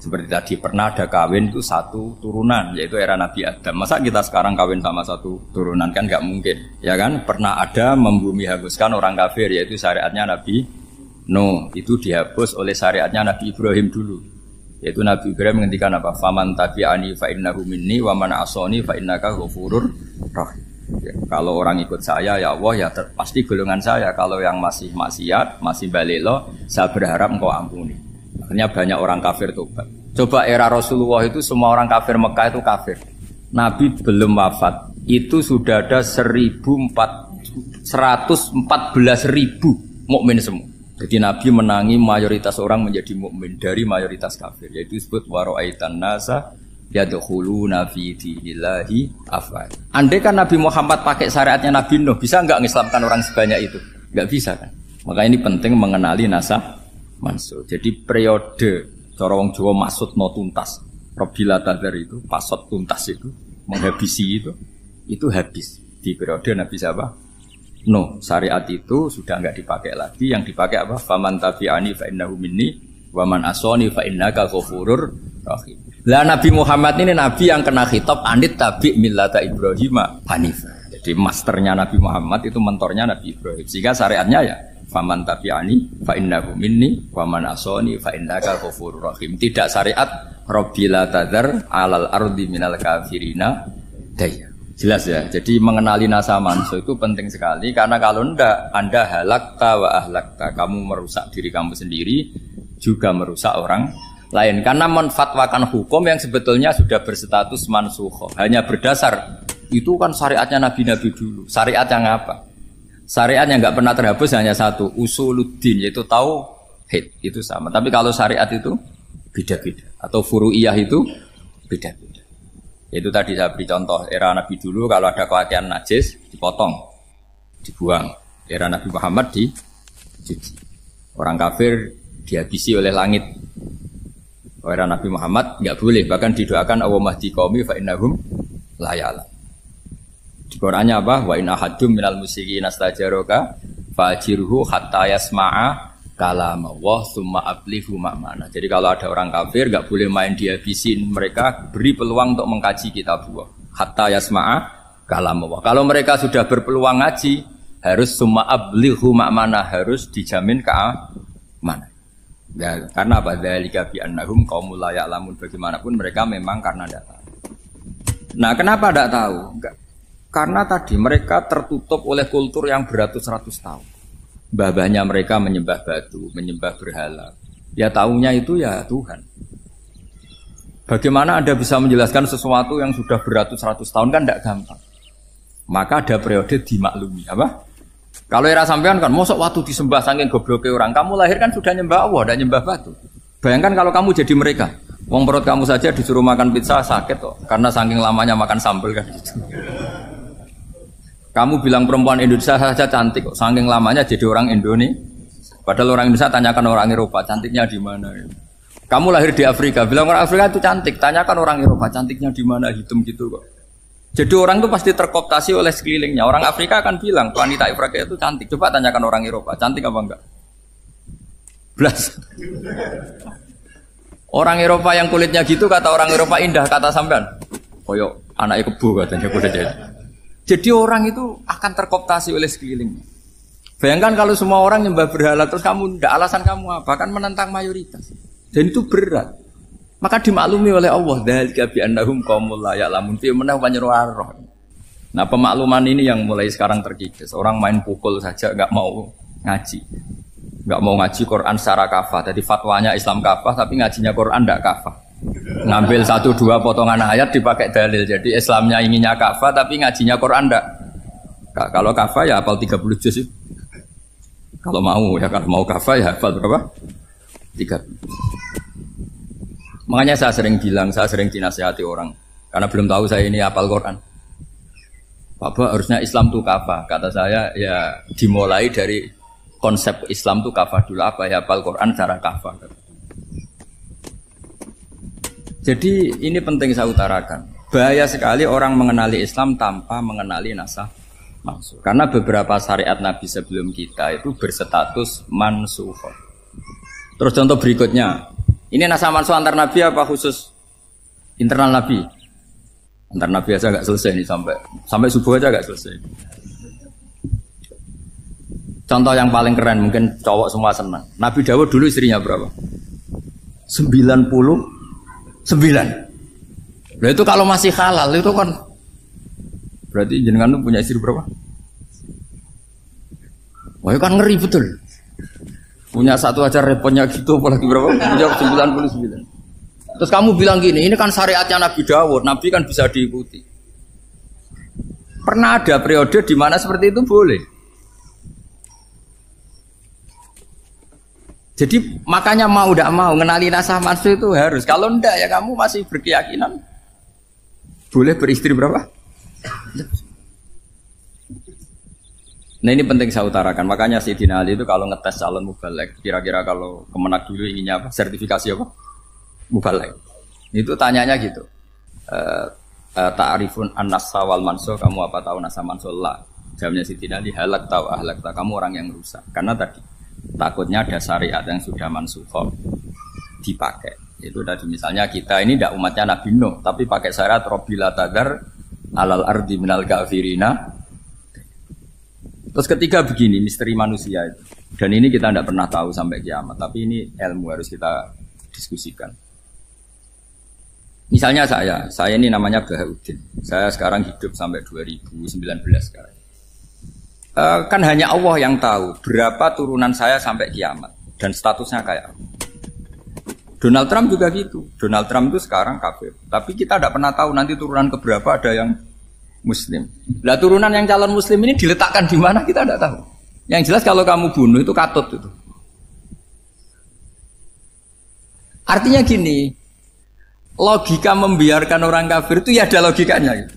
Seperti tadi pernah ada kawin itu satu turunan, yaitu era Nabi Adam. Masa kita sekarang kawin sama satu turunan, kan nggak mungkin, ya kan? Pernah ada membumi hanguskan orang kafir, yaitu syariatnya Nabi Nuh. Itu dihapus oleh syariatnya Nabi Ibrahim dulu. Yaitu Nabi Ibrahim menghentikan apa? Faman tabi'ani fa innahu minni wa man asoni fa innaka ghafurur rahim. Ya, kalau orang ikut saya, ya Allah, ya pasti golongan saya. Kalau yang masih maksiat, masih balelo, saya berharap engkau ampuni. Akhirnya banyak orang kafir tobat. Coba era Rasulullah itu semua orang kafir Mekah itu kafir. Nabi belum wafat, itu sudah ada 114.000 mukmin semua. Jadi Nabi menangi mayoritas orang menjadi mukmin dari mayoritas kafir. Yaitu disebut wara'aitan nasa yadkhuluna fi dinillahi afwaj. Andai kan Nabi Muhammad pakai syariatnya Nabi Nuh, bisa enggak ngislamkan orang sebanyak itu? Enggak bisa kan? Maka ini penting mengenali nasah mansur. Jadi periode cara wong Jawa maksudno tuntas. Robila tadar itu, pasot tuntas itu, menghabisi itu habis di periode Nabi siapa? Nuh. Syariat itu sudah enggak dipakai lagi. Yang dipakai apa? Faman tabi'ani fa innahu minni wa man asoni fa innaka ghafurur rahim. Lah Nabi Muhammad ini Nabi yang kena khitab anit tabi' millata Ibrahim hanifah. Jadi masternya Nabi Muhammad itu mentornya Nabi Ibrahim. Sehingga syariatnya ya faman tabi'ani fa innahu minni wa man asoni fa innaka ghafurur rahim. Tidak syariat Rabbila tadhar alal ardi minal kafirina daya. Jelas ya. Jadi mengenali nasa manso itu penting sekali karena kalau ndak Anda halakta wa ahlakta, kamu merusak diri kamu sendiri juga merusak orang lain karena menfatwakan hukum yang sebetulnya sudah berstatus mansukh. Hanya berdasar itu kan syariatnya nabi-nabi dulu. Syariat yang apa? Syariat yang enggak pernah terhapus hanya satu, usuluddin, yaitu tauhid, itu sama. Tapi kalau syariat itu beda-beda atau furu'iyah itu beda-beda. Itu tadi saya beri contoh era Nabi dulu kalau ada pakaian najis dipotong, dibuang. Era Nabi Muhammad dicuci. Orang kafir dihabisi oleh langit. Era Nabi Muhammad enggak boleh, bahkan didoakan Allahumma hdi qaumi fa innahum la ya'lam. Di Qur'annya apa? Wa in ahadum minal musyrikin astajaraka fa'jirhu hatta yasma'a kalamullah tsumma ablighu ma'mana. Jadi kalau ada orang kafir enggak boleh main dihabisin, mereka beri peluang untuk mengkaji kitabullah hatta yasma'a kalamullah. Kalau mereka sudah berpeluang ngaji, harus tsumma ablighu ma'mana, harus dijamin keamanan. Ya, karena apa? Dzalika bi annahum qaumul la ya'lamun. Bagaimanapun mereka memang karena tidak tahu. Nah, kenapa tidak tahu? Enggak. Karena tadi mereka tertutup oleh kultur yang beratus-ratus tahun. Mbah-mbahnya mereka menyembah batu, menyembah berhala. Ya tahunya itu ya Tuhan. Bagaimana Anda bisa menjelaskan sesuatu yang sudah beratus-ratus tahun kan tidak gampang. Maka ada periode dimaklumi, apa? Kalau era sampean kan, mosok waktu disembah saking gobloknya orang, kamu lahir kan sudah nyembah Allah dan nyembah batu. Bayangkan kalau kamu jadi mereka, wong perut kamu saja disuruh makan pizza sakit kok, karena saking lamanya makan sambal kan gitu. Kamu bilang perempuan Indonesia saja cantik kok, saking lamanya jadi orang Indonesia. Padahal orang Indonesia tanyakan orang Eropa, cantiknya di mana? Kamu lahir di Afrika, bilang orang Afrika itu cantik, tanyakan orang Eropa, cantiknya di mana? Hitam gitu kok. Jadi orang itu pasti terkooptasi oleh sekelilingnya. Orang Afrika akan bilang wanita Afrika itu cantik. Coba tanyakan orang Eropa, cantik apa enggak? Blas. Orang Eropa yang kulitnya gitu kata orang Eropa indah, kata sampean. Koyok anaknya kebo katanya kuda jadi. Jadi orang itu akan terkooptasi oleh sekelilingnya. Bayangkan kalau semua orang nyembah berhala terus kamu ndak, alasan kamu apa? Kan menentang mayoritas. Dan itu berat. Maka dimaklumi oleh Allah, dzalika bi annahum qaumul la ya'lamun fi manah panyeruarah. Nah, pemakluman ini yang mulai sekarang terkikis. Orang main pukul saja enggak mau ngaji. Enggak mau ngaji Quran secara kafah. Jadi fatwanya Islam kafah tapi ngajinya Quran enggak kafah. Ngambil 1-2 potongan ayat dipakai dalil. Jadi Islamnya inginnya kafah tapi ngajinya Quran enggak. Kalau kafah ya hafal 30 juz. Kalau mau ya, kalau mau kafah ya hafal berapa? 30. Makanya saya sering bilang, saya sering dinasihati orang karena belum tahu saya ini hafal Quran. Bapak harusnya Islam itu kafah. Kata saya ya dimulai dari konsep Islam itu kafah dulu, apa ya hafal Quran secara kafah. Jadi ini penting saya utarakan. Bahaya sekali orang mengenali Islam tanpa mengenali nasah mansukh. Karena beberapa syariat Nabi sebelum kita itu berstatus mansukh. Terus contoh berikutnya, Ini nasa mansuh antar nabi apa khusus internal nabi? Antar nabi aja agak selesai nih sampai subuh aja agak selesai. Contoh yang paling keren mungkin cowok semua senang. Nabi Dawud dulu istrinya berapa? 99. Nah itu kalau masih halal itu kan berarti jenengan tuh punya istri berapa? Wah kan ngeri betul. Punya satu aja repotnya gitu apalagi berapa? Punya 99. Terus kamu bilang gini, ini kan syariatnya Nabi Dawud, Nabi kan bisa diikuti. Pernah ada periode di mana seperti itu boleh. Jadi makanya mau tidak mau ngenali nasah mansuh itu harus. Kalau ndak ya kamu masih berkeyakinan boleh beristri berapa? Nah ini penting saya utarakan. Makanya Sayyidina Ali itu kalau ngetes calon mubalek, kira-kira kalau Kemenak dulu inginnya apa? Sertifikasi apa? Mubalek. Itu tanyanya gitu. Ta'arifun an-nasa wal mansuh, kamu apa tahu nasa mansuh lah? Jawabnya Sayyidina Ali, halak tahu ahlak tahu, kamu orang yang rusak. Karena tadi takutnya ada syariat yang sudah mansukhah dipakai. Itu tadi misalnya kita ini tidak umatnya Nabi Nuh, tapi pakai syariat Robbila tadar alal ardi minal kafirina. Terus ketiga begini, misteri manusia itu. Dan ini kita tidak pernah tahu sampai kiamat, tapi ini ilmu harus kita diskusikan. Misalnya saya ini namanya Bahaudin. Saya sekarang hidup sampai 2019 sekarang. Kan hanya Allah yang tahu berapa turunan saya sampai kiamat dan statusnya kayak apa. Donald Trump juga gitu. Donald Trump itu sekarang kafir, tapi kita tidak pernah tahu nanti turunan keberapa ada yang Muslim. Lah turunan yang calon Muslim ini diletakkan di mana kita tidak tahu. Yang jelas kalau kamu bunuh itu katut itu. Artinya gini, logika membiarkan orang kafir itu ya ada logikanya. Gitu.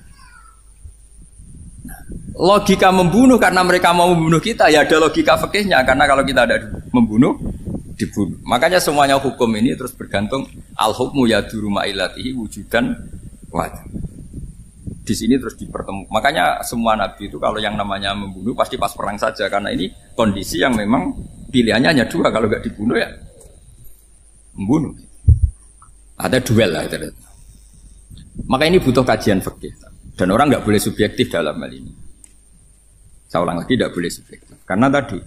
Logika membunuh karena mereka mau membunuh kita ya ada logika fikihnya karena kalau kita ada membunuh dibunuh. Makanya semuanya hukum ini terus bergantung al-hukmu yaduru ma'ilatihi wujudan wajib. Di sini terus dipertemukan. Makanya semua nabi itu kalau yang namanya membunuh pasti pas perang saja karena ini kondisi yang memang pilihannya hanya dua, kalau nggak dibunuh ya membunuh. Ada duel lah itu. Maka ini butuh kajian fikih dan orang nggak boleh subjektif dalam hal ini. Saya ulang lagi, tidak boleh subjektif. Karena tadi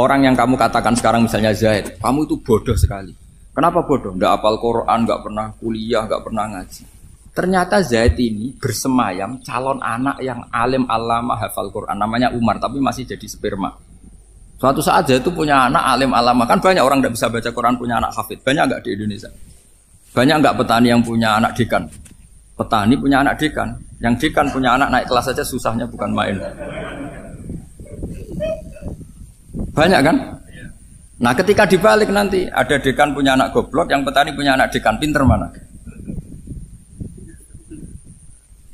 orang yang kamu katakan sekarang misalnya Zaid, kamu itu bodoh sekali. Kenapa bodoh? Nggak hafal Quran, nggak pernah kuliah, nggak pernah ngaji. Ternyata Zaid ini bersemayam calon anak yang alim alama hafal Quran, namanya Umar, tapi masih jadi sperma. Suatu saat Zaid itu punya anak alim alama, kan banyak orang tidak bisa baca Quran punya anak hafid, banyak nggak di Indonesia? Banyak nggak petani yang punya anak dekan? Petani punya anak dekan, yang dekan punya anak naik kelas saja susahnya bukan main. Banyak kan? Nah ketika dibalik nanti ada dekan punya anak goblok, yang petani punya anak dekan, pinter mana?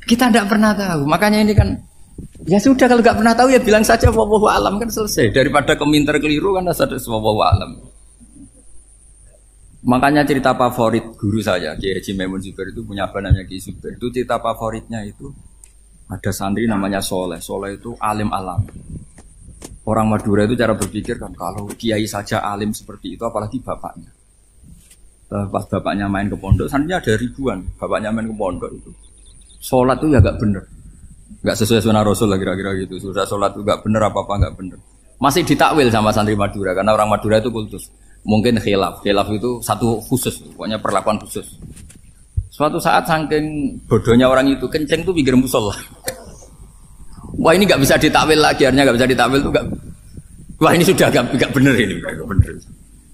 Kita tidak pernah tahu, makanya ini kan ya sudah kalau nggak pernah tahu ya bilang saja wallahu alam kan selesai, daripada keminter keliru kan ada wallahu alam. Makanya cerita favorit guru saya Kiai Haji Maimun Zubair itu punya apa namanya Kiai Zubair, itu cerita favoritnya itu ada santri namanya Soleh. Soleh itu alim alam. Orang Madura itu cara berpikir kan kalau kiai saja alim seperti itu apalagi bapaknya. Pas bapaknya main ke pondok, santrinya ada ribuan, bapaknya main ke pondok itu. Sholat itu ya gak bener, gak sesuai sunnah Rasul lah kira-kira gitu. Sudah sholat itu gak bener apa-apa gak bener. Masih ditakwil sama santri Madura karena orang Madura itu kultus. Mungkin khilaf itu satu khusus, pokoknya perlakuan khusus. Suatu saat saking bodohnya orang itu kenceng tuh pinggir musola. Wah ini gak bisa ditakwil lagi, akhirnya gak bisa ditakwil tuh gak. Wah ini sudah gak bener ini, gak bener.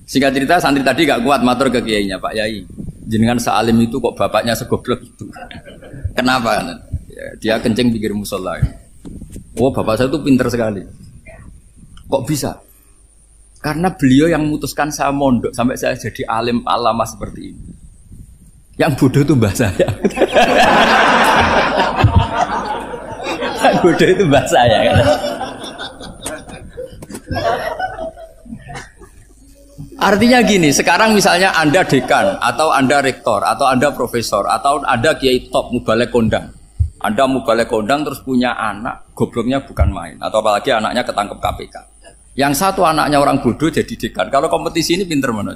Singkat cerita santri tadi gak kuat matur ke kiainya, Pak Yai, jenengan sealim itu kok bapaknya segoblok itu. Kenapa? Ya, dia kencing pinggir musola. Oh bapak saya itu pinter sekali. Kok bisa? Karena beliau yang memutuskan saya mondok sampai saya jadi alim alama seperti ini. Yang bodoh itu mbah saya. Yang bodoh itu mbah saya. Artinya gini, sekarang misalnya Anda dekan, atau Anda rektor, atau Anda profesor, atau Anda kiai top, mubalek kondang. Anda mubalek kondang terus punya anak, gobloknya bukan main. Atau apalagi anaknya ketangkep KPK. Yang satu anaknya orang bodoh jadi dekan. Kalau kompetisi ini pinter mana?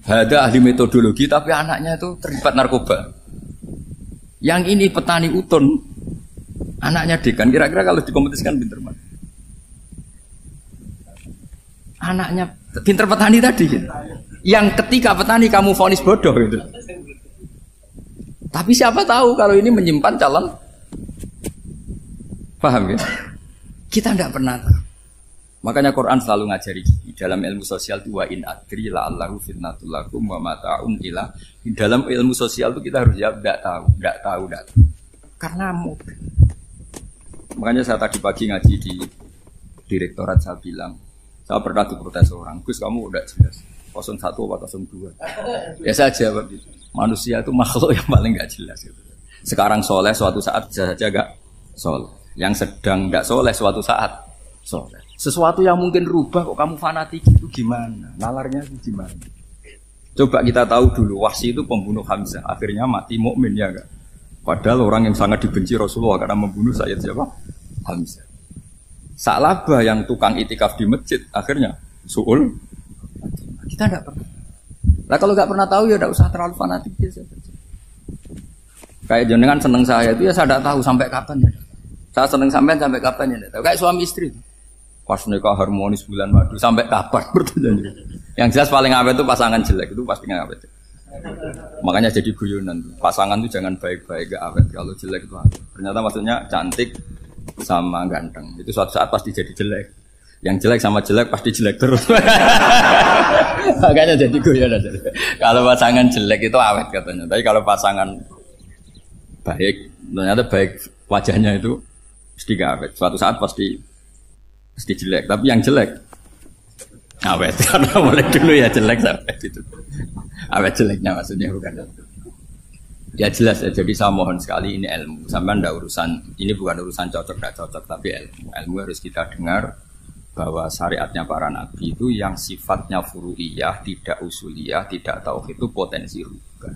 Ada ahli metodologi tapi anaknya itu terlibat narkoba. Yang ini petani utun, anaknya dekan. Kira-kira kalau dikompetisikan pinter mana? Anaknya pinter petani tadi. Yang ketika petani kamu vonis bodoh gitu. Tapi siapa tahu kalau ini menyimpan calon. Paham ya? Kita tidak pernah tahu. Makanya Quran selalu ngajari dalam ilmu sosial itu wa in adri la allahu fitnatul lakum wa mata'un ila. Dalam ilmu sosial itu kita harus jawab tidak tahu. Karena makanya saya tadi pagi ngaji di direktorat saya bilang, saya pernah diprotes orang, Gus kamu udah jelas 01 atau 02. Ya saya jawab gitu. Manusia itu makhluk yang paling nggak jelas gitu. Sekarang soleh suatu saat bisa saja nggak soleh. Yang sedang nggak soleh suatu saat soleh. Sesuatu yang mungkin rubah kok kamu fanatik itu gimana? Nalarnya itu gimana? Coba kita tahu dulu Wahsy itu pembunuh Hamzah, akhirnya mati mukmin ya enggak? Padahal orang yang sangat dibenci Rasulullah karena membunuh Sayyid siapa? Hamzah. Sa'labah yang tukang itikaf di masjid akhirnya su'ul. Kita enggak pernah. Lah kalau enggak pernah tahu ya enggak usah terlalu fanatik biasa. Kayak jenengan seneng saya itu ya saya enggak tahu sampai kapan ya. Saya seneng sampean sampai kapan ya enggak tahu. Kayak suami istri. Pas nikah harmonis bulan madu sampai kapan bertanya. Yang jelas paling awet itu pasangan jelek itu pasti nggak awet. Makanya jadi guyonan. Pasangan itu jangan baik-baik gak awet, kalau jelek itu awet. Ternyata maksudnya cantik sama ganteng. Itu suatu saat pasti jadi jelek. Yang jelek sama jelek pasti jelek terus. Makanya jadi guyonan. Kalau pasangan jelek itu awet katanya. Tapi kalau pasangan baik, ternyata baik wajahnya itu pasti gak awet. Suatu saat pasti jelek, tapi yang jelek awet karena mulai dulu ya jelek sampai itu awet jeleknya maksudnya bukan ya jelas ya. Jadi saya mohon sekali ini ilmu sampai ndak urusan ini bukan urusan cocok nggak cocok tapi ilmu harus kita dengar bahwa syariatnya para nabi itu yang sifatnya furu'iyah tidak usuliyah tidak tauhid itu potensi rubah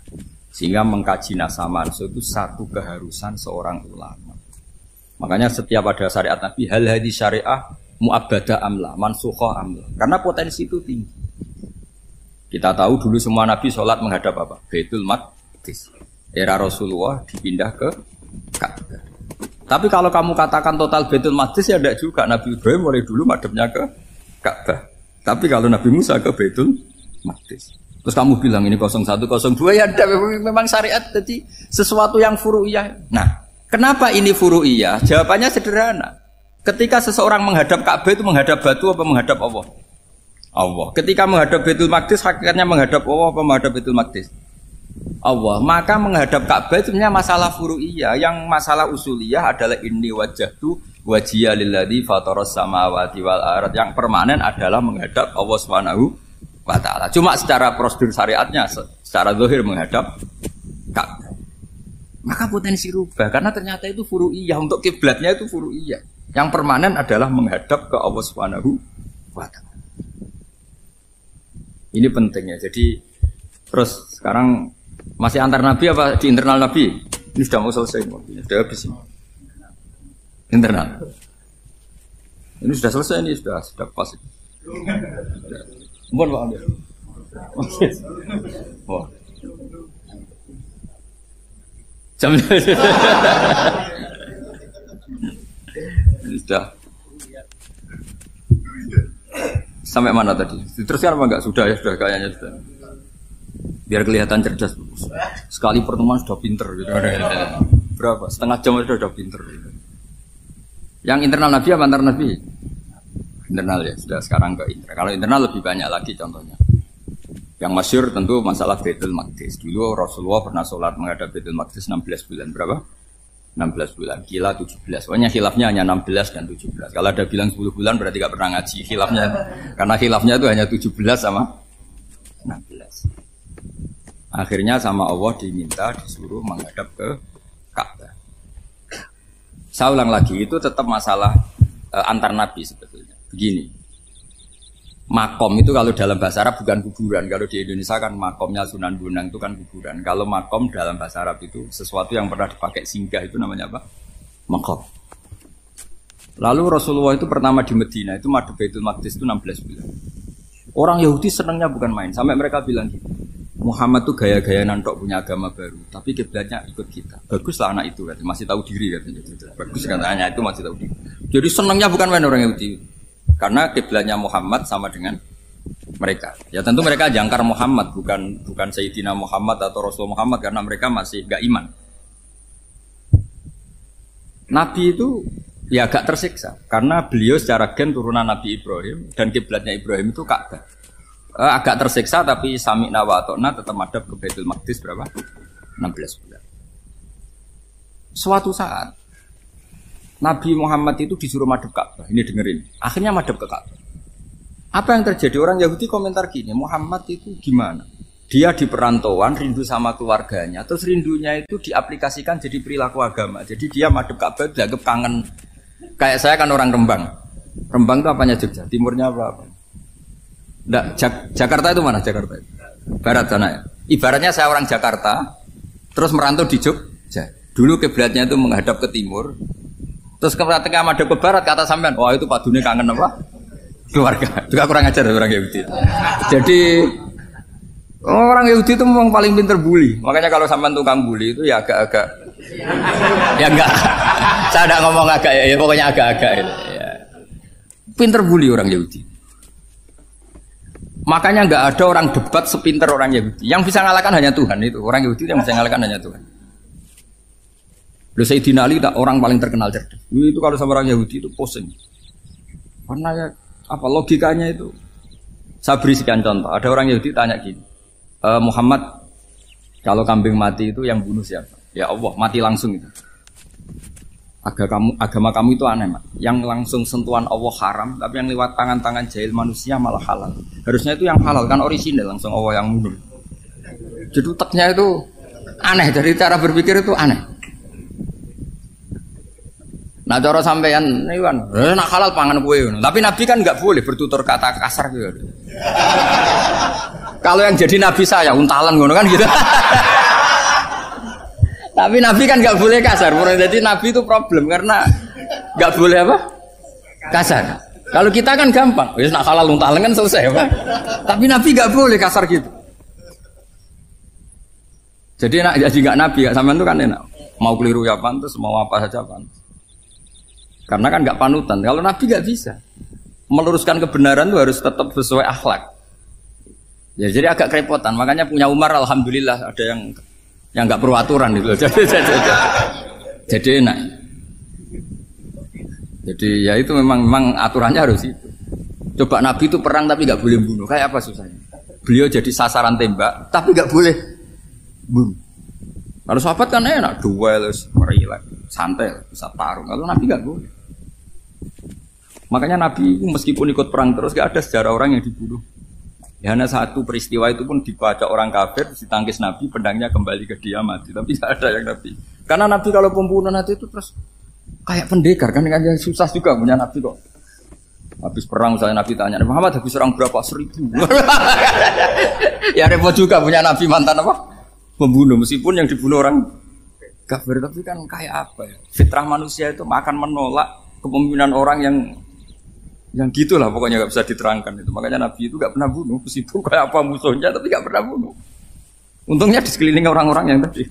sehingga mengkaji nasab manusia itu satu keharusan seorang ulama. Makanya setiap ada syariat nabi hal hadis syariah mu'abbadah amla, mansukhoh amla. Karena potensi itu tinggi. Kita tahu dulu semua nabi sholat menghadap apa? Baitul Maqdis. Era Rasulullah dipindah ke Ka'bah. Tapi kalau kamu katakan total Baitul Maqdis ya tidak juga. Nabi Ibrahim mulai dulu madhabnya ke Ka'bah. Tapi kalau Nabi Musa ke Baitul Maqdis. Terus kamu bilang ini 01, 02 ya ada memang syariat jadi sesuatu yang furu'iyah. Nah, kenapa ini furu'iyah? Jawabannya sederhana. Ketika seseorang menghadap Ka'bah itu menghadap batu apa menghadap Allah? Allah. Ketika menghadap Baitul Maqdis hakikatnya menghadap Allah apa menghadap Baitul Maqdis? Allah. Maka menghadap Ka'bah itu sebenarnya masalah furu'iyah. Yang masalah usuliyah adalah inni wajjahtu wajhiya lilladzi fataras samawati wal ardh. Yang permanen adalah menghadap Allah Subhanahu wa taala. Cuma secara prosedur syariatnya secara zahir menghadap Ka'bah. Maka potensi rubah karena ternyata itu furu'iyah, untuk kiblatnya itu furu'iyah. Yang permanen adalah menghadap ke Allah Subhanahu wa taala. Ini pentingnya. Jadi terus sekarang masih antar nabi apa di internal nabi? Ini sudah mau selesai, sudah habis ini. Internal. Ini sudah selesai, ini sudah pas. Mohon Pak Amir. Oh. Jam sudah sampai mana tadi? Diteruskan apa enggak? Sudah ya, sudah kayaknya sudah. Biar kelihatan cerdas. Sekali pertemuan sudah pinter gitu. Berapa? Setengah jam sudah pinter gitu. Yang internal nabi apa antar nabi? Internal ya, sudah sekarang ke internal. Kalau internal lebih banyak lagi contohnya. Yang masyhur tentu masalah Baitul Maqdis. Dulu Rasulullah pernah sholat menghadap Baitul Maqdis 16 bulan. Berapa? 16 bulan, kila 17. Pokoknya khilafnya hanya 16 dan 17. Kalau ada bilang 10 bulan berarti gak pernah ngaji khilafnya. Karena khilafnya itu hanya 17 sama 16. Akhirnya sama Allah diminta disuruh menghadap ke Ka'bah. Saya ulang lagi, itu tetap masalah antar nabi sebetulnya. Begini. Makom itu kalau dalam bahasa Arab bukan kuburan. Kalau di Indonesia kan makomnya Sunan Bonang itu kan kuburan. Kalau makom dalam bahasa Arab itu sesuatu yang pernah dipakai singgah itu namanya apa? Makom. Lalu Rasulullah itu pertama di Medina itu madhab Baitul Maqdis itu 16 bulan. Orang Yahudi senangnya bukan main. Sampai mereka bilang gitu. Muhammad tuh gaya-gaya nantok punya agama baru, tapi kiblatnya ikut kita. Bagus lah anak itu katanya, masih tahu diri katanya. Bagus katanya itu masih tahu diri. Jadi senangnya bukan main orang Yahudi, karena kiblatnya Muhammad sama dengan mereka. Ya tentu mereka jangkar Muhammad, bukan Sayyidina Muhammad atau Rasul Muhammad, karena mereka masih gak iman. Nabi itu ya agak tersiksa karena beliau secara gen turunan Nabi Ibrahim dan kiblatnya Ibrahim itu Ka'bah. Agak tersiksa tapi sami'na wa ata'na tetap madhab ke Baitul Maqdis berapa? 16 bulan. Suatu saat Nabi Muhammad itu disuruh madhab Ka'bah. Ini dengerin. Akhirnya madhab ke Ka'bah. Apa yang terjadi? Orang Yahudi komentar gini, Muhammad itu gimana? Dia di perantauan, rindu sama keluarganya. Terus rindunya itu diaplikasikan jadi perilaku agama. Jadi dia madhep Ka'bah dianggap kangen. Kayak saya kan orang Rembang. Rembang itu apanya Jogja? Timurnya apa? Nggak, Jakarta itu mana Jakarta? Barat sana ya. Ibaratnya saya orang Jakarta, terus merantau di Jogja. Dulu kiblatnya itu menghadap ke timur. Terus ketika madhep ke barat, kata sampean, wah itu padune kangen apa? Keluarga. Itu kurang ajar orang Yahudi. Jadi orang Yahudi itu memang paling pinter bully. Makanya kalau sampean tukang bully itu ya agak-agak ya enggak. Saya enggak ngomong agak ya pokoknya agak-agak ya. Pinter bully orang Yahudi. Makanya enggak ada orang debat sepinter orang Yahudi. Yang bisa ngalahkan hanya Tuhan itu. Orang Yahudi yang bisa ngalahkan hanya Tuhan. Loh Sayyidina Ali tak orang paling terkenal cerdas. Itu kalau sama orang Yahudi itu pusing. Karena ya apa logikanya itu. Saya beri sekian contoh. Ada orang Yahudi tanya gini. Muhammad, kalau kambing mati itu yang bunuh siapa? Ya Allah, mati langsung itu. Agama kamu itu aneh, Mak. Yang langsung sentuhan Allah haram, tapi yang lewat tangan-tangan jahil manusia malah halal. Harusnya itu yang halal, kan orisinal, langsung Allah yang bunuh. Jadi uteknya itu aneh, dari cara berpikir itu aneh. Nah cara sampean, nak halal pangan kue. Tapi Nabi kan nggak boleh bertutur kata kasar gitu. Kalau yang jadi nabi saya untalan ngono kan gitu. Tapi nabi kan nggak boleh kasar. Jadi nabi itu problem karena nggak boleh apa? Kasar. Kalau kita kan gampang. Wis nak halal untalan kan selesai apa? Tapi nabi nggak boleh kasar gitu. Jadi nak jadi nggak nabi, nggak sampean itu kan enak. Mau keliru ya pantas, mau apa saja pantas. Karena kan nggak panutan. Kalau nabi nggak bisa. Meluruskan kebenaran itu harus tetap sesuai akhlak. Ya jadi agak kerepotan, makanya punya Umar alhamdulillah ada yang nggak perlu aturan gitu. Jadi enak. Jadi ya itu memang aturannya harus itu. Coba Nabi itu perang tapi nggak boleh bunuh, kayak apa susahnya? Beliau jadi sasaran tembak tapi nggak boleh bunuh. Kalau sahabat kan enak, duel, merelak, santai, bisa tarung. Kalau Nabi nggak boleh. Makanya Nabi meskipun ikut perang terus nggak ada sejarah orang yang dibunuh. Ya, hanya satu peristiwa itu pun dibaca orang kafir, ditangkis Nabi, pedangnya kembali ke dia mati. Tapi tidak ada yang Nabi. Karena Nabi kalau pembunuh nanti itu terus kayak pendekar kan susah juga punya Nabi kok. Habis perang saya Nabi tanya, Muhammad habis serang berapa? 1000. Ya repot juga punya Nabi mantan apa? Pembunuh meskipun yang dibunuh orang kafir, tapi kan kayak apa ya? Fitrah manusia itu akan menolak kepemimpinan orang yang gitulah pokoknya nggak bisa diterangkan itu. Makanya Nabi itu nggak pernah bunuh, meskipun kayak apa musuhnya tapi nggak pernah bunuh. Untungnya di sekeliling orang-orang yang tadi.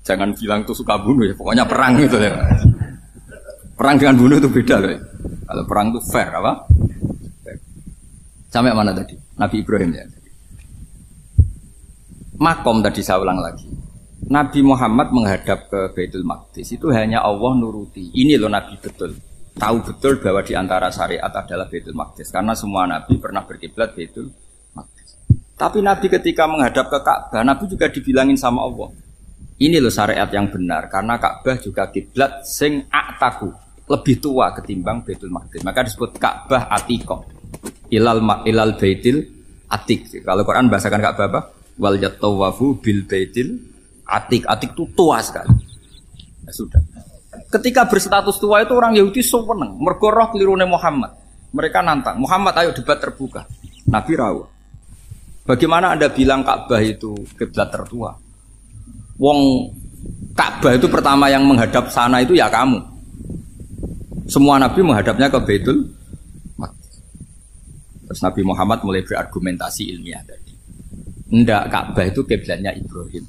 Jangan bilang tuh suka bunuh ya, pokoknya perang gitu ya. Perang dengan bunuh itu beda loh. Ya. Kalau perang itu fair apa? Fair. Sampai mana tadi? Nabi Ibrahim ya. Makom tadi saya ulang lagi. Nabi Muhammad menghadap ke Baitul Maqdis itu hanya Allah nuruti. Ini loh Nabi betul. Tahu betul bahwa di antara syariat adalah Baitul Maqdis karena semua nabi pernah berkiblat Baitul Maqdis. Tapi Nabi ketika menghadap ke Ka'bah, Nabi juga dibilangin sama Allah. Ini loh syariat yang benar karena Ka'bah juga kiblat sing a'taku, lebih tua ketimbang Baitul Maqdis. Maka disebut Ka'bah Atiqah. Ilal Baitil Atiq. Kalau Quran bahasakan Ka'bah apa? Wal yatawafu bil Baitil Atiq. Atiq itu tua sekali. Ya sudah. Ketika berstatus tua itu orang Yahudi seneng, mergo roh kelirune Muhammad. Mereka nantang, Muhammad ayo debat terbuka. Nabi rawuh. Bagaimana Anda bilang Ka'bah itu kiblat tertua? Wong Ka'bah itu pertama yang menghadap sana itu ya kamu. Semua nabi menghadapnya ke Baitul Maqdis. Terus Nabi Muhammad mulai berargumentasi ilmiah tadi. Ndak, Ka'bah itu kiblatnya Ibrahim.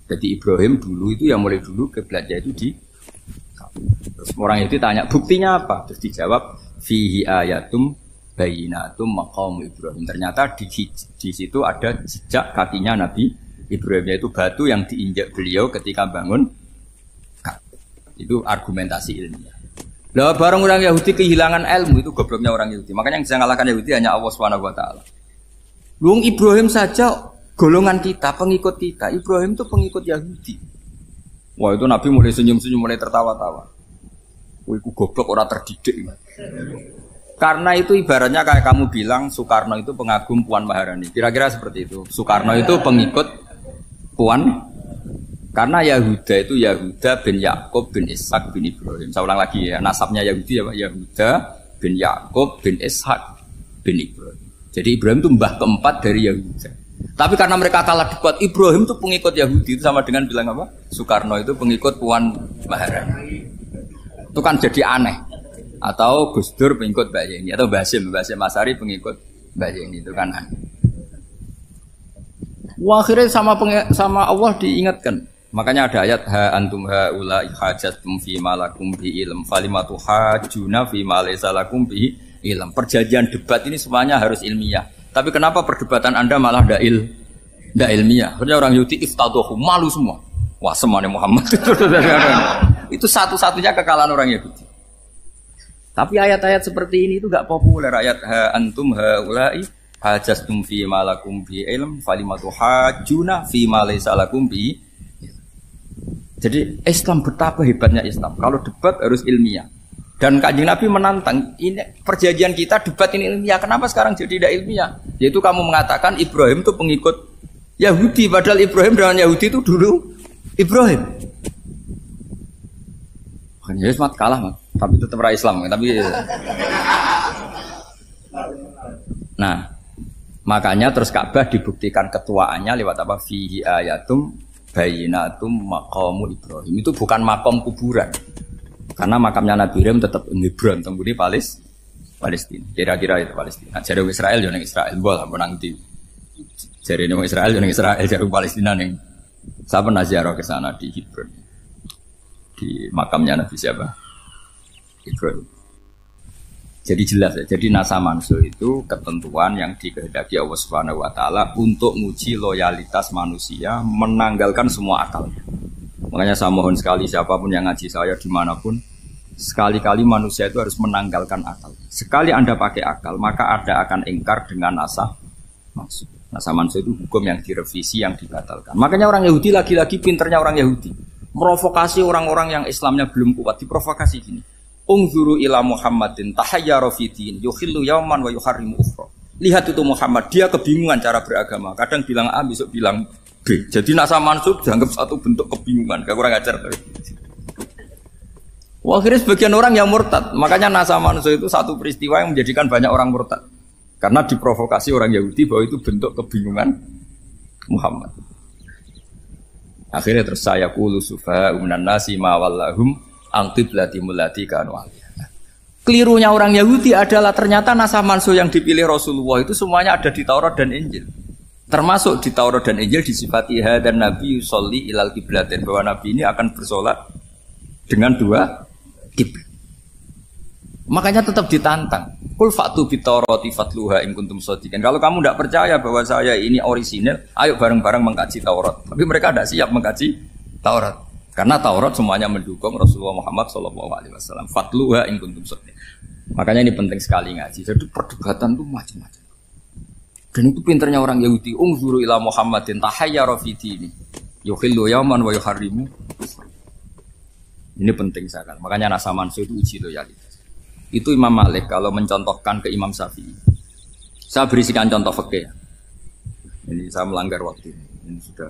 Jadi Ibrahim dulu itu yang mulai dulu kiblatnya itu di Ka'bah. Terus orang itu tanya, buktinya apa? Terus dijawab, fihi ayatum bayinatum maqam Ibrahim. Ternyata di situ ada jejak kakinya Nabi Ibrahim, yaitu batu yang diinjak beliau ketika bangun Ka'bah. Itu argumentasi ilmiah. Lah barang orang Yahudi kehilangan ilmu, itu gobloknya orang Yahudi. Makanya yang bisa mengalahkan Yahudi hanya Allah Subhanahu wa taala. Wong Ibrahim saja golongan kita, pengikut kita. Ibrahim itu pengikut Yahudi. Wah, itu Nabi mulai senyum-senyum, mulai tertawa-tawa. Wah, itu goblok, orang terdidik. Karena itu ibaratnya kayak kamu bilang Soekarno itu pengagum Puan Maharani. Kira-kira seperti itu. Soekarno itu pengikut Puan. Karena Yahuda itu Yahuda bin Yakub bin Ishak bin Ibrahim. Saya ulang lagi ya, nasabnya Yahudi ya Pak. Yahuda bin Yakub bin Ishak bin Ibrahim. Jadi Ibrahim itu mbah keempat dari Yahuda. Tapi karena mereka kalah debat, Ibrahim itu pengikut Yahudi, itu sama dengan bilang apa? Soekarno itu pengikut Puan Maharani. Itu kan jadi aneh. Atau Gus Dur pengikut Mbak Yeni, atau Basim Masari pengikut Mbak Yeni, itu kan aneh. Wah, akhirnya sama Allah diingatkan. Makanya ada ayat ha antum haula hajatum fi malakum bi ilm falimatu hajuna fi ma laysa lakum bi ilm. Perjanjian debat ini semuanya harus ilmiah. Tapi kenapa perdebatan Anda malah ndak ilmiah? Sebenarnya orang Yahudi iftadohu, malu semua. Wah, semuanya Muhammad itu satu-satunya kekalahan orang Yahudi. Tapi ayat-ayat seperti ini itu enggak populer. Ayat ha antum haula hajastum fi malakum bi ilm falimatu hajuna fi ma laysa lakum bi. Jadi Islam, betapa hebatnya Islam. Kalau debat harus ilmiah. Dan Kanjeng Nabi menantang, ini perjanjian kita debat ini ilmiah. Kenapa sekarang jadi tidak ilmiah? Yaitu kamu mengatakan Ibrahim itu pengikut Yahudi, padahal Ibrahim dengan Yahudi itu dulu Ibrahim. Ya semat kalah, Mas. Tapi tetap ra Islam. Tapi nah, makanya terus Ka'bah dibuktikan ketuaannya lewat apa? Fihi ayatum bayinatum maqamu Ibrahim. Itu bukan makom kuburan. Karena makamnya Nabi Ibrahim tetap Hebron, tembuhne Palestina. Kira-kira itu Palestina. Jare Israel yo ning Israel, mbah menang di. Jare ning Israel yo ning Israel, jare Palestina ning. Saya pernah ziarah ke sana di Hebron. Di makamnya Nabi siapa? Ibrahim. Jadi jelas ya. Jadi nasa mansuh itu ketentuan yang dikehendaki Allah Subhanahu wa taala untuk menguji loyalitas manusia, menanggalkan semua akal. Makanya saya mohon sekali siapapun yang ngaji saya dimanapun, sekali-kali manusia itu harus menanggalkan akal. Sekali Anda pakai akal, maka Anda akan ingkar dengan nasa mansuh. Nasa mansuh itu hukum yang direvisi, yang dibatalkan. Makanya orang Yahudi lagi-lagi pinternya orang Yahudi. Merovokasi orang-orang yang Islamnya belum kuat, diprovokasi gini. Ungzuru ila Muhammadin tahayyara fi din yukhillu yauman wa yuharrimu ukhra. Lihat itu Muhammad, dia kebingungan cara beragama. Kadang bilang A, besok bilang B. Jadi nasa mansub dianggap satu bentuk kebingungan. Gak kurang ajar. Wah, akhirnya sebagian orang yang murtad. Makanya nasa mansub itu satu peristiwa yang menjadikan banyak orang murtad. Karena diprovokasi orang Yahudi bahwa itu bentuk kebingungan Muhammad. Akhirnya terus saya qulu sufaha minan nasi ma wallahum angqiblati mulati kanu alaiha. Kelirunya orang Yahudi adalah ternyata nasah mansuh yang dipilih Rasulullah itu semuanya ada di Taurat dan Injil. Termasuk di Taurat dan Injil disifati dan Nabi yusolli ilal qiblatin, bahwa Nabi ini akan bersolat dengan dua kiblat. Makanya tetap ditantang. Qul fa'tu bit Taurati fatluha in kuntum shadiqin. Kalau kamu tidak percaya bahwa saya ini orisinil, ayo bareng-bareng mengkaji Taurat. Tapi mereka tidak siap mengkaji Taurat. Karena Taurat semuanya mendukung Rasulullah Muhammad SAW. Fatluha in kuntum shadiqin. Makanya ini penting sekali ngaji. Jadi perdebatan itu macam-macam. Dan itu pinternya orang Yahudi. Ungzuru ila Muhammadin tahayyara fi dini yukhillu yauman wa yuharrimu. Ini penting sekali. Makanya nasa mansuh itu uji loyalitas. Itu Imam Malik kalau mencontohkan ke Imam Syafi'i. Saya berisikan contoh fikih. Ini saya melanggar waktu. Ini sudah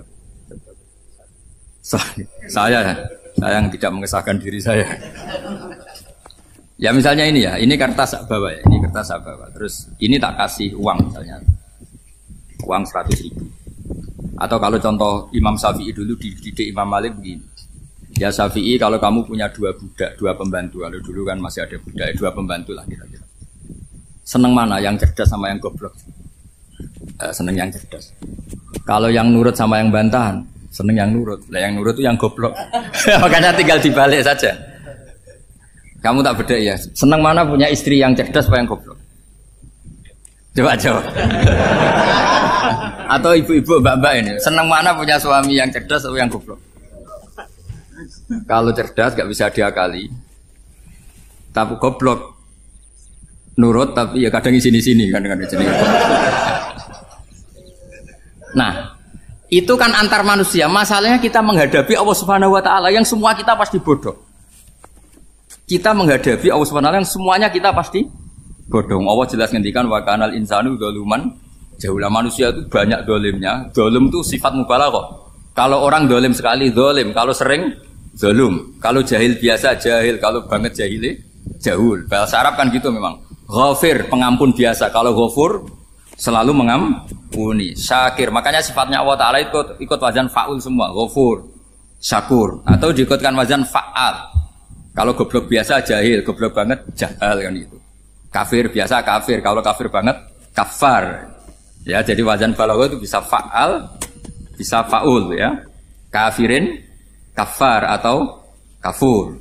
saya yang tidak mengesahkan diri saya. Ya misalnya ini ya, ini kertas saya bawa ya, ini kertas saya bawa. Terus ini tak kasih uang misalnya, uang 100.000. Atau kalau contoh Imam Syafi'i dulu dididik Imam Malik begini. Ya Syafi'i, kalau kamu punya 2 budak, 2 pembantu, kalau dulu kan masih ada budak, 2 pembantu lah kira-kira. Seneng mana, yang cerdas sama yang goblok? seneng yang cerdas. Kalau yang nurut sama yang bantahan, seneng yang nurut. Lah yang nurut itu yang goblok. Makanya tinggal dibalik saja. Kamu tak beda ya. Seneng mana punya istri yang cerdas apa yang goblok? Coba jawab. Atau ibu-ibu, mbak-mbak ini, seneng mana punya suami yang cerdas atau yang goblok? Kalau cerdas gak bisa diakali. Tapi goblok nurut tapi ya kadang di sini kan dengan sini. Nah, itu kan antar manusia. Masalahnya kita menghadapi Allah Subhanahu wa taala yang semua kita pasti bodoh. Kita menghadapi Allah Subhanahu wa taala yang semuanya kita pasti bodoh. Allah jelas ngendikan wa kanal insanu dzaluman jauhlah, manusia itu banyak dolimnya. Dolim itu sifat mubalaghah. Kalau orang dolim sekali dolim, kalau sering zalum, kalau jahil biasa jahil, kalau banget jahili jahul. Bahasa Arab kan gitu memang. Ghafir, pengampun biasa. Kalau ghafur selalu mengampuni. Syakir, makanya sifatnya Allah Ta'ala ikut wazan fa'ul semua. Ghafur, syakur, atau diikutkan wazan fa'al. Kalau goblok biasa jahil, goblok banget jahal kan gitu. Kafir biasa kafir, kalau kafir banget kafar. Ya, jadi wazan balagha itu bisa fa'al, bisa fa'ul ya. Kafirin, kafar atau kafur.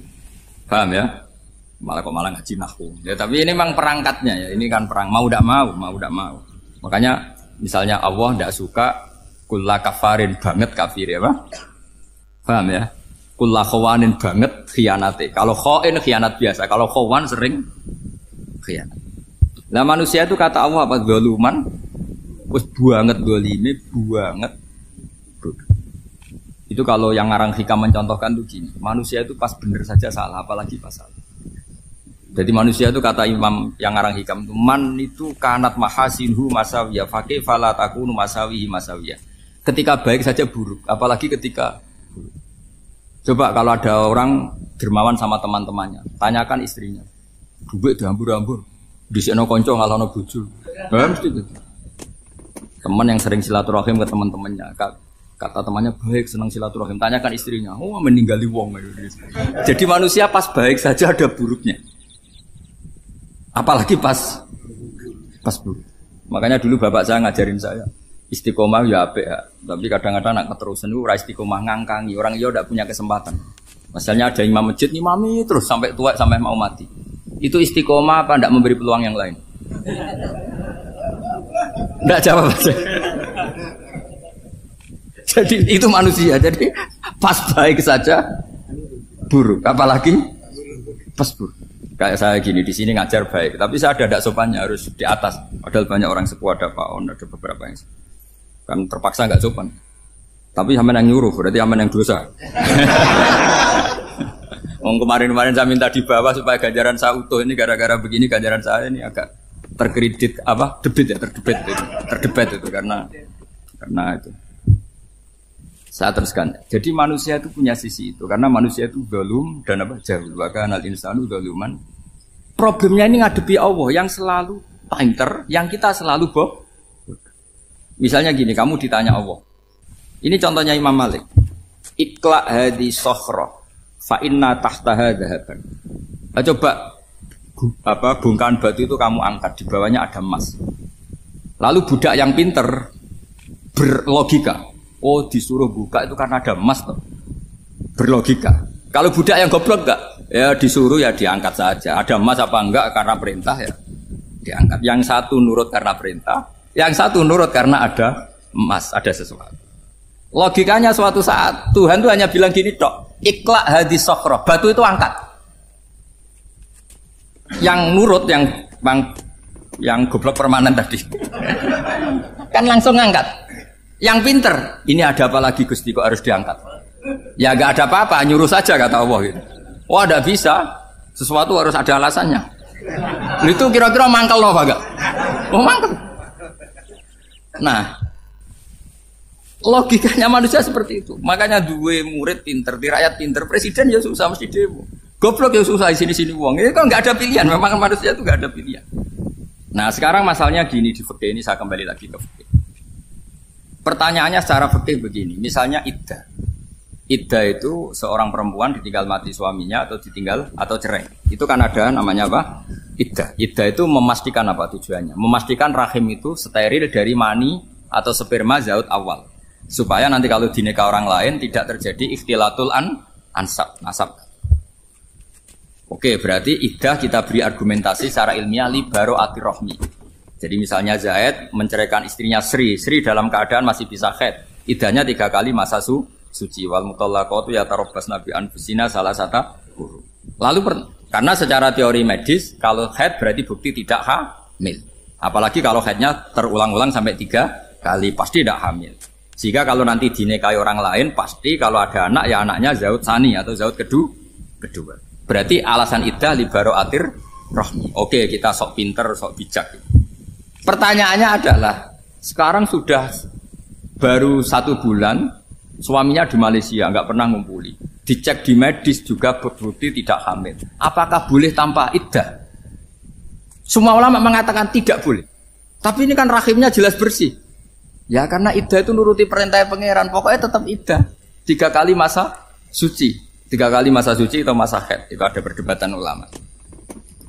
Paham ya? Malah ngaji nahwu. Ya, tapi ini memang perangkatnya ya. Ini kan perang mau tidak mau. Makanya misalnya Allah tidak suka kulla kafarin banget kafir ya, Pak. Paham ya? Kulla khawanin banget khianate. Kalau khain khianat biasa, kalau khawan sering khianat. Nah, manusia itu kata Allah apa? Zaluman. Wes banget dolime, banget. Itu kalau yang ngarang hikam mencontohkan tuh gini, manusia itu pas bener saja salah, apalagi pas salah. Jadi manusia itu kata imam yang ngarang hikam itu, man itu kanat mahasinhu masawiyah, fakih fala takunu masawihi masawiyah. Ketika baik saja buruk, apalagi ketika buruk. Coba kalau ada orang dermawan sama teman-temannya, tanyakan istrinya, duit dihambur-hambur, disekno konco ngalono bojo. Mesti gitu. Teman yang sering silaturahim ke teman-temannya, kata temannya baik, senang silaturahim, tanyakan istrinya, oh meninggali wong. Jadi manusia pas baik saja ada buruknya, apalagi pas buruk. Makanya dulu bapak saya ngajarin saya istiqomah ya apik ya, tapi kadang-kadang nak keterusan itu istiqomah ngangkangi orang dia tidak punya kesempatan. Misalnya ada imam masjid ngimami terus sampai tua sampai mau mati, itu istiqomah apa tidak memberi peluang yang lain? Tidak jawab aja. Jadi itu manusia. Jadi pas baik saja buruk, apalagi pas buruk. Kayak saya gini di sini ngajar baik, tapi saya ada sopannya harus di atas. Padahal banyak orang sepuh, ada Pak On, ada beberapa yang kan terpaksa nggak sopan. Tapi sama yang nyuruh, berarti sama yang dosa. Kemarin saya minta di bawah supaya ganjaran saya utuh, ini gara-gara begini ganjaran saya ini agak terkredit apa terdebat itu karena itu. Saya teruskan. Jadi manusia itu punya sisi itu karena manusia itu dzalum dan apa jahil. Wa kana al-insanu dzaluman. Problemnya ini ngadepi Allah yang selalu pinter, yang kita selalu bohong. Misalnya gini, kamu ditanya Allah. Ini contohnya Imam Malik. Ikla hadi sokhra fa inna tahtaha dhahaban. Coba bongkahan batu itu kamu angkat, di bawahnya ada emas. Lalu budak yang pinter berlogika, oh disuruh buka itu karena ada emas toh. Berlogika. Kalau budak yang goblok enggak, ya disuruh ya diangkat saja. Ada emas apa enggak karena perintah ya diangkat. Yang satu nurut karena perintah, yang satu nurut karena ada emas, ada sesuatu. Logikanya suatu saat Tuhan tuh hanya bilang gini tok, ikla hadis sokhroh, batu itu angkat. Yang nurut yang goblok permanen tadi kan langsung ngangkat. Yang pinter, ini ada apa lagi Gusti kok harus diangkat? Ya gak ada apa-apa, nyuruh saja kata Allah gitu. Wah tidak bisa, sesuatu harus ada alasannya. Itu kira-kira mangkel loh enggak? Oh mangkel. Nah, logikanya manusia seperti itu. Makanya dua murid pinter, di rakyat pinter, presiden ya susah mesti demo. Goblok ya susah di sini uang. Ini kan nggak ada pilihan. Memang manusia itu nggak ada pilihan. Nah sekarang masalahnya gini di fikih ini, saya kembali lagi ke fikih. Pertanyaannya secara fikih begini. Misalnya iddah. Iddah itu seorang perempuan ditinggal mati suaminya atau ditinggal atau cerai. Itu kan ada namanya apa? Iddah. Iddah itu memastikan apa tujuannya? Memastikan rahim itu steril dari mani atau sperma zaut awal. Supaya nanti kalau dinikah orang lain tidak terjadi ikhtilatul nasab. Oke, berarti iddah kita beri argumentasi secara ilmiah li baro'atir rohmi. Jadi misalnya Zaid menceraikan istrinya Sri dalam keadaan masih bisa haid. Iddahnya 3 kali masa suci. Wal mutallaqatu yatarabbasna bi anfusina salah satu huru. Lalu karena secara teori medis kalau haid berarti bukti tidak hamil. Apalagi kalau haidnya terulang-ulang sampai 3 kali pasti tidak hamil. Sehingga kalau nanti dinikahi orang lain pasti kalau ada anak ya anaknya zaud sani atau zaud kedua. Berarti alasan iddah li baro'atir rohmi. Oke, kita sok pinter, sok bijak. Pertanyaannya adalah sekarang sudah baru 1 bulan suaminya di Malaysia nggak pernah ngumpuli, dicek di medis juga berbukti tidak hamil. Apakah boleh tanpa iddah? Semua ulama mengatakan tidak boleh. Tapi ini kan rahimnya jelas bersih. Ya karena iddah itu nuruti perintah pangeran. Pokoknya tetap iddah 3 kali masa suci. 3 kali masa suci atau masa haid. Itu ada perdebatan ulama.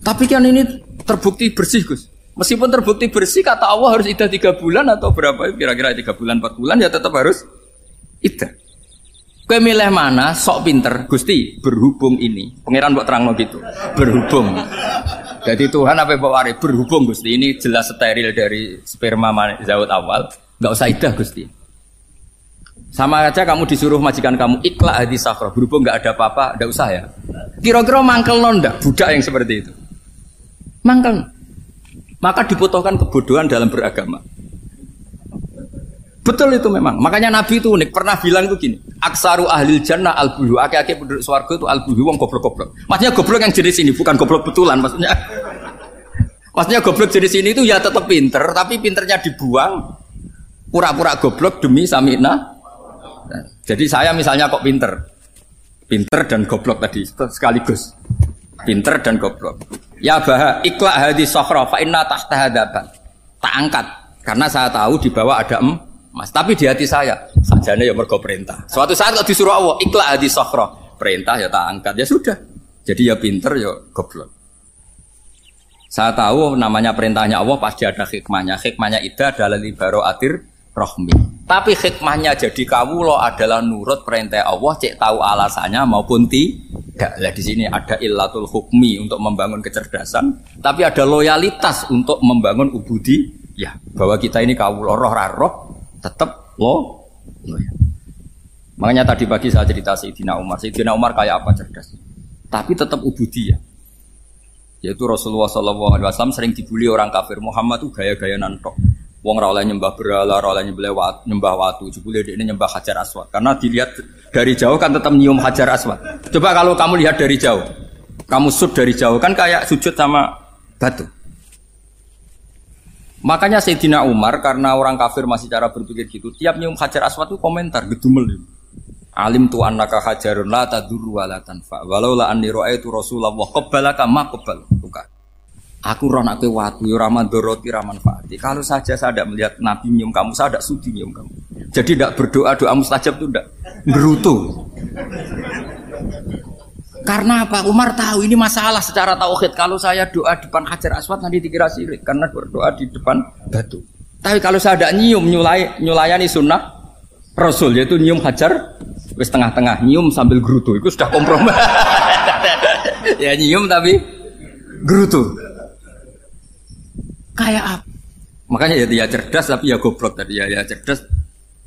Tapi kan ini terbukti bersih Gus. Meskipun terbukti bersih kata Allah harus iddah 3 bulan atau berapa? Kira-kira 3 bulan 4 bulan ya tetap harus iddah. Kowe milih mana? Sok pinter. Gusti, berhubung ini. Pangeran mbok terangno gitu. Berhubung. Jadi Tuhan apa mbok wari berhubung Gusti ini jelas steril dari sperma zaut awal, enggak usah iddah Gusti. Sama aja kamu disuruh majikan kamu ikhla hadis sakhra, berhubung enggak ada apa-apa, enggak usah ya. Kira-kira mangkel ndak budak yang seperti itu? Mangkel. Maka dibutuhkan kebodohan dalam beragama. Betul itu memang. Makanya Nabi itu unik, pernah bilang itu gini, aksaru ahlil jannah al-buhu, akeh-akeh penduduk swarga itu al-buhu wong goblok-goblok. Maksudnya goblok yang jenis ini, bukan goblok betulan maksudnya. Maksudnya goblok jenis ini itu ya tetap pinter, tapi pinternya dibuang pura-pura goblok demi samina. Jadi saya misalnya kok pinter dan goblok tadi sekaligus, pinter dan goblok. Ya bah, ikhla hadis sakhra fa inna tahta hadaban. Tak angkat karena saya tahu di bawah ada emas. Tapi di hati saya sajane ya mergo perintah. Suatu saat kok disuruh Allah ikhla hadis sakhra, perintah ya tak angkat ya sudah. Jadi ya pinter ya goblok. Saya tahu namanya perintahnya Allah pasti ada hikmahnya. Hikmahnya iddah adalah li baro'atir rohmi. Tapi hikmahnya jadi kawula adalah nurut perintah Allah, cek tahu alasannya maupun tidak. Lah di sini ada illatul hukmi untuk membangun kecerdasan, tapi ada loyalitas untuk membangun ubudi. Ya, bahwa kita ini kawula roh tetap loyal. Makanya tadi pagi saya cerita Sayyidina Umar. Sayyidina Umar kayak apa cerdas? Tapi tetap ubudi ya. Yaitu Rasulullah SAW sering dibully orang kafir. Muhammad tuh gaya-gaya nantok. Wong ra oleh nyembah berhala, ra oleh nyembah watu, jebule dekne nyembah Hajar Aswad. Karena dilihat dari jauh kan tetap nyium Hajar Aswad. Coba kalau kamu lihat dari jauh, kamu sud dari jauh kan kayak sujud sama batu. Makanya Sayyidina Umar karena orang kafir masih cara berpikir gitu, tiap nyium Hajar Aswad itu komentar gedumel. Alim tu annaka hajarun la tadurru wa la tanfa. Walau la anni ra'aitu Rasulullah qabbalaka ma qabbal. Aku roh nak watu ora mandoroti ora manfaati. Kalau saja saya tidak melihat Nabi nyium kamu, saya tidak sudi nyium kamu. Jadi tidak berdoa doa mustajab itu tidak gerutu. Karena apa? Umar tahu ini masalah secara tauhid. Kalau saya doa di depan Hajar Aswad nanti dikira syirik karena berdoa di depan batu. Tapi kalau saya tidak nyium nyulayani sunnah Rasul yaitu nyium Hajar wis tengah-tengah nyium sambil gerutu itu sudah kompromi. Ya nyium tapi gerutu. Kayak apa? Makanya ya cerdas tapi ya goblok tadi ya cerdas.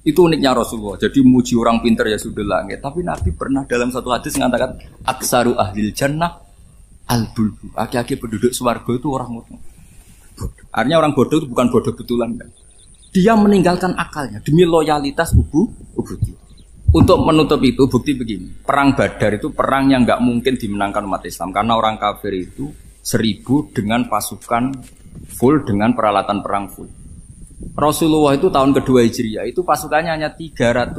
Itu uniknya Rasulullah. Jadi muji orang pintar ya sudah langit. Tapi Nabi pernah dalam satu hadis mengatakan aksaru ahlil jannah al-bulbu. Aki-aki penduduk swarga itu orang bodoh. Artinya orang bodoh itu bukan bodoh betulan kan. Dia meninggalkan akalnya demi loyalitas ubudi. Untuk menutup itu bukti begini. Perang Badar itu perang yang nggak mungkin dimenangkan umat Islam karena orang kafir itu 1000 dengan pasukan full dengan peralatan perang full. Rasulullah itu tahun kedua Hijriah itu pasukannya hanya 313.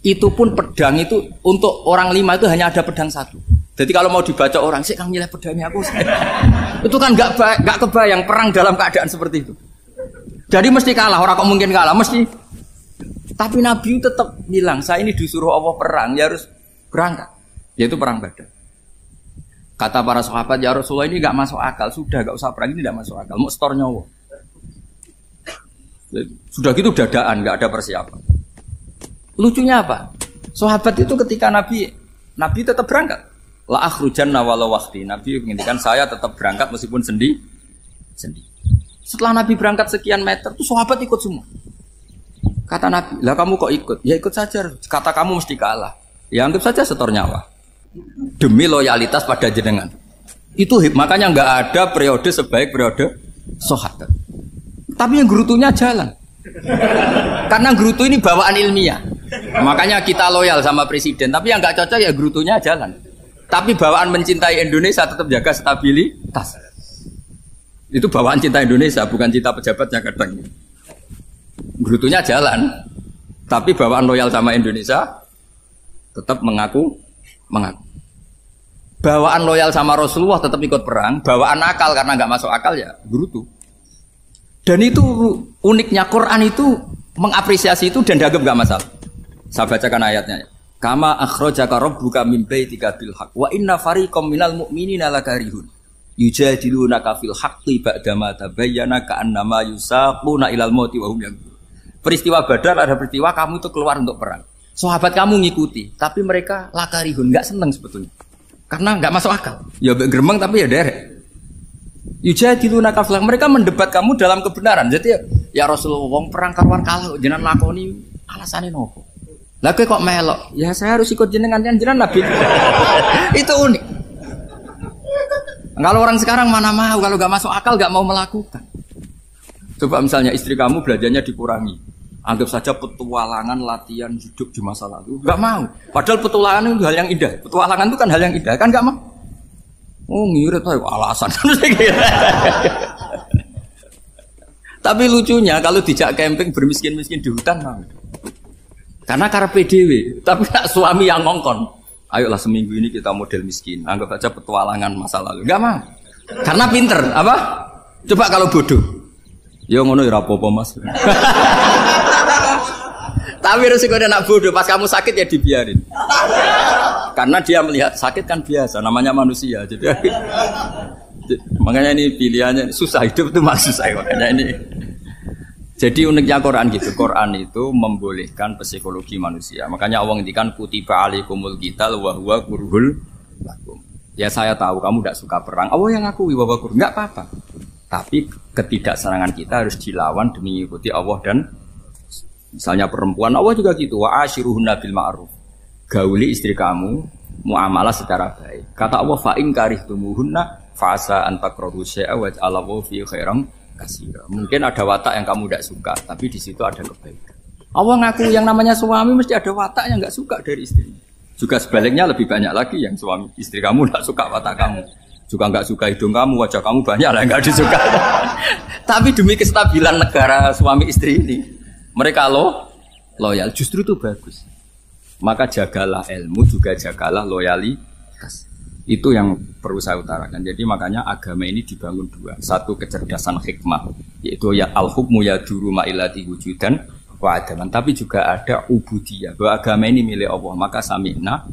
Itu pun pedang itu untuk orang 5 itu hanya ada pedang 1. Jadi kalau mau dibaca orang sih kang nilai pedangnya aku. Itu kan nggak kebayang perang dalam keadaan seperti itu. Jadi mesti kalah, orang kok mungkin kalah mesti. Tapi Nabi tetap bilang, saya ini disuruh Allah perang, ya harus berangkat. Yaitu perang Badar. Kata para sahabat, ya Rasulullah ini gak masuk akal. Sudah gak usah perang, ini gak masuk akal. Mau setor nyawa. Sudah gitu dadaan, gak ada persiapan. Lucunya apa? Sahabat itu ketika Nabi tetap berangkat. La akhrujanna walau waqti. Nabi menginginkan saya tetap berangkat meskipun sendi. Setelah Nabi berangkat sekian meter, tuh sahabat ikut semua. Kata Nabi, lah kamu kok ikut? Ya ikut saja. Kata kamu mesti kalah. Ya anggap saja setor nyawa. Demi loyalitas pada jenengan. Itu makanya nggak ada periode sebaik periode sahabat. Tapi yang gerutunya jalan. Karena gerutu ini bawaan ilmiah. Makanya kita loyal sama presiden. Tapi yang nggak cocok ya gerutunya jalan. Tapi bawaan mencintai Indonesia tetap jaga stabilitas. Itu bawaan cinta Indonesia, bukan cinta pejabatnya kadang. Gerutunya jalan, tapi bawaan loyal sama Indonesia tetap mengaku. Bawaan loyal sama Rasulullah tetap ikut perang, bawaan akal karena nggak masuk akal ya gerutu. Dan itu uniknya Quran itu mengapresiasi itu dan dianggap nggak masalah. Saya bacakan ayatnya. Kama akhrajaka rabbuka min baitika bil haqq wa inna fariqam minal mu'minina lakarihun. Yujadilunaka fil haqqi ba'dama tabayyana ka'annama yusaquna ilal mauti wa hum yanzurun. Peristiwa Badar ada peristiwa kamu itu keluar untuk perang. Sahabat kamu ngikuti, tapi mereka lakarihun, enggak senang sebetulnya. Karena enggak masuk akal. Ya geremeng tapi ya derek. Yujadilunaka fil haqqi, mereka mendebat kamu dalam kebenaran. Jadi ya Rasulullah wong perang karuan kalah jenengan lakoni alasane nopo? Lah kok melok? Ya saya harus ikut jenengan Nabi. Itu unik. Kalau orang sekarang mana mau, kalau gak masuk akal gak mau melakukan. Coba misalnya istri kamu belajarnya dikurangi. Anggap saja petualangan latihan hidup di masa lalu. Gak mau. Padahal petualangan itu hal yang indah. Petualangan itu kan hal yang indah. Kan gak mau. Oh ngirit aja alasan. Tapi lucunya kalau dijak camping bermiskin-miskin di hutan mau. Karena karpe dewe. Tapi tak suami yang ngongkon. Ayolah seminggu ini kita model miskin. Anggap saja petualangan masa lalu. Enggak mau. Karena pinter, apa? Coba kalau bodoh. Ya ngono ya rapopo Mas. Tapi resikonya nak bodoh, pas kamu sakit ya dibiarin. Karena dia melihat sakit kan biasa, namanya manusia. Jadi makanya ini pilihannya susah, hidup itu masih susah makanya ini. Jadi uniknya Quran gitu. Quran itu membolehkan psikologi manusia. Makanya Allah ngendikan kutiba alaikumul qital wa huwa kurhul lakum. Ya saya tahu kamu tidak suka perang. Allah yang ngakui bahwa kurhul enggak apa-apa. Tapi ketidaksenangan kita harus dilawan demi mengikuti Allah dan misalnya perempuan Allah juga gitu. Wa ashiruhunna bil ma'ruf. Gauli istri kamu muamalah secara baik. Kata Allah fa in karihtumuhunna fa asa an takrahu syai'a wa ja'alallahu fi khairan kasira. Mungkin ada watak yang kamu tidak suka, tapi di situ ada kebaikan. Allah ngaku yang namanya suami mesti ada watak yang nggak suka dari istri. Juga sebaliknya lebih banyak lagi yang suami istri kamu nggak suka watak kamu, juga nggak suka hidung kamu, wajah kamu banyak lah nggak disuka. Tapi demi kestabilan negara suami istri ini, mereka loyal. Justru itu bagus. Maka jagalah ilmu, juga jagalah loyalitas. Itu yang perlu saya utarakan. Jadi makanya agama ini dibangun dua. Satu kecerdasan hikmah, yaitu ya al-hukmu yaduru ma'ilati wujudan wa adaman. Tapi juga ada ubudiyah, bahwa agama ini milik Allah. Maka sami'na